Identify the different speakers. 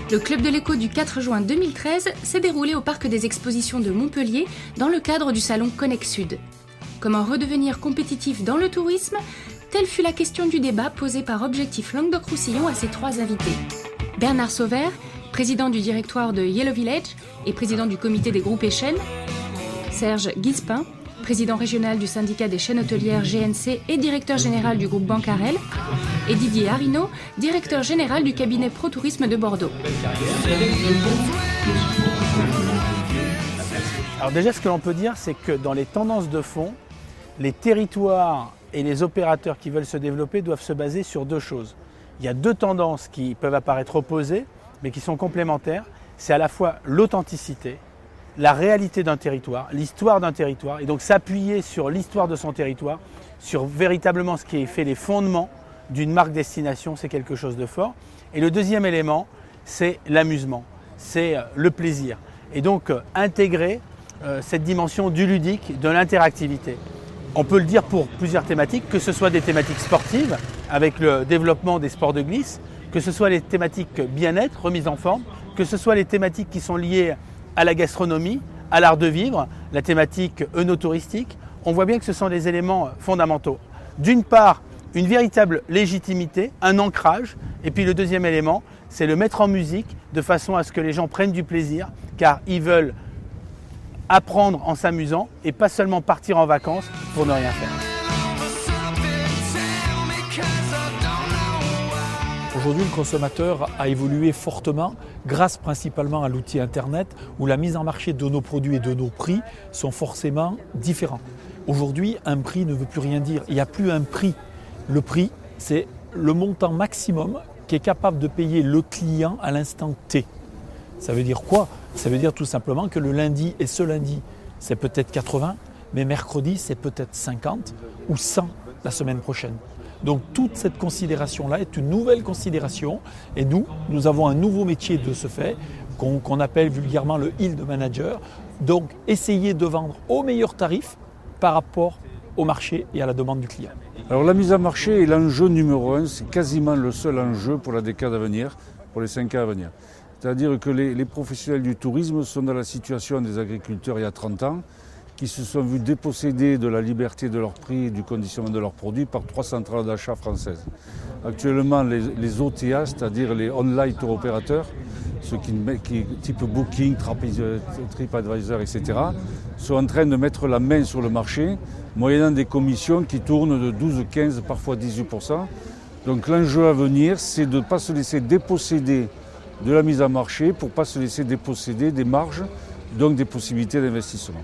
Speaker 1: Le Club de l'Écho du 4 juin 2013 s'est déroulé au Parc des Expositions de Montpellier dans le cadre du salon Connect Sud. Comment redevenir compétitif dans le tourisme ? Telle fut la question du débat posée par Objectif Languedoc-Roussillon à ses trois invités. Bernard Sauvert, président du directoire de Yellow Village et président du comité des groupes et chaînes. Serge Guispin, président régional du syndicat des chaînes hôtelières GNC et directeur général du groupe Bancarel. Et Didier Arinaud, directeur général du cabinet ProTourisme de Bordeaux.
Speaker 2: Alors déjà, ce que l'on peut dire, c'est que dans les tendances de fond, les territoires et les opérateurs qui veulent se développer doivent se baser sur deux choses. Il y a deux tendances qui peuvent apparaître opposées, mais qui sont complémentaires. C'est à la fois l'authenticité, la réalité d'un territoire, l'histoire d'un territoire, et donc s'appuyer sur l'histoire de son territoire, sur véritablement ce qui est fait les fondements d'une marque destination, c'est quelque chose de fort. Et le deuxième élément, c'est l'amusement, c'est le plaisir. Et donc intégrer cette dimension du ludique, de l'interactivité. On peut le dire pour plusieurs thématiques, que ce soit des thématiques sportives, avec le développement des sports de glisse, que ce soit les thématiques bien-être, remise en forme, que ce soit les thématiques qui sont liées à la gastronomie, à l'art de vivre, la thématique œnotouristique. On voit bien que ce sont des éléments fondamentaux. D'une part, une véritable légitimité, un ancrage, et puis le deuxième élément, c'est le mettre en musique de façon à ce que les gens prennent du plaisir, car ils veulent apprendre en s'amusant et pas seulement partir en vacances pour ne rien faire.
Speaker 3: Aujourd'hui, le consommateur a évolué fortement grâce principalement à l'outil Internet où la mise en marché de nos produits et de nos prix sont forcément différents. Aujourd'hui, un prix ne veut plus rien dire. Il n'y a plus un prix. Le prix, c'est le montant maximum qu'est capable de payer le client à l'instant T. Ça veut dire quoi ? Ça veut dire tout simplement que le lundi et ce lundi, c'est peut-être 80, mais mercredi, c'est peut-être 50 ou 100 la semaine prochaine. Donc toute cette considération-là est une nouvelle considération et nous avons un nouveau métier de ce fait qu'on appelle vulgairement le yield manager. Donc essayer de vendre au meilleur tarif par rapport au marché et à la demande du client.
Speaker 4: Alors la mise en marché est l'enjeu numéro 1, c'est quasiment le seul enjeu pour la décade à venir, pour les 5 ans à venir. C'est-à-dire que les professionnels du tourisme sont dans la situation des agriculteurs il y a 30 ans, qui se sont vus déposséder de la liberté de leur prix et du conditionnement de leurs produits par 3 centrales d'achat françaises. Actuellement, les OTA, c'est-à-dire les online tour opérateurs, ceux qui type Booking, TripAdvisor, etc., sont en train de mettre la main sur le marché, moyennant des commissions qui tournent de 12, 15, parfois 18%. Donc l'enjeu à venir, c'est de ne pas se laisser déposséder de la mise en marché pour ne pas se laisser déposséder des marges, donc des possibilités d'investissement.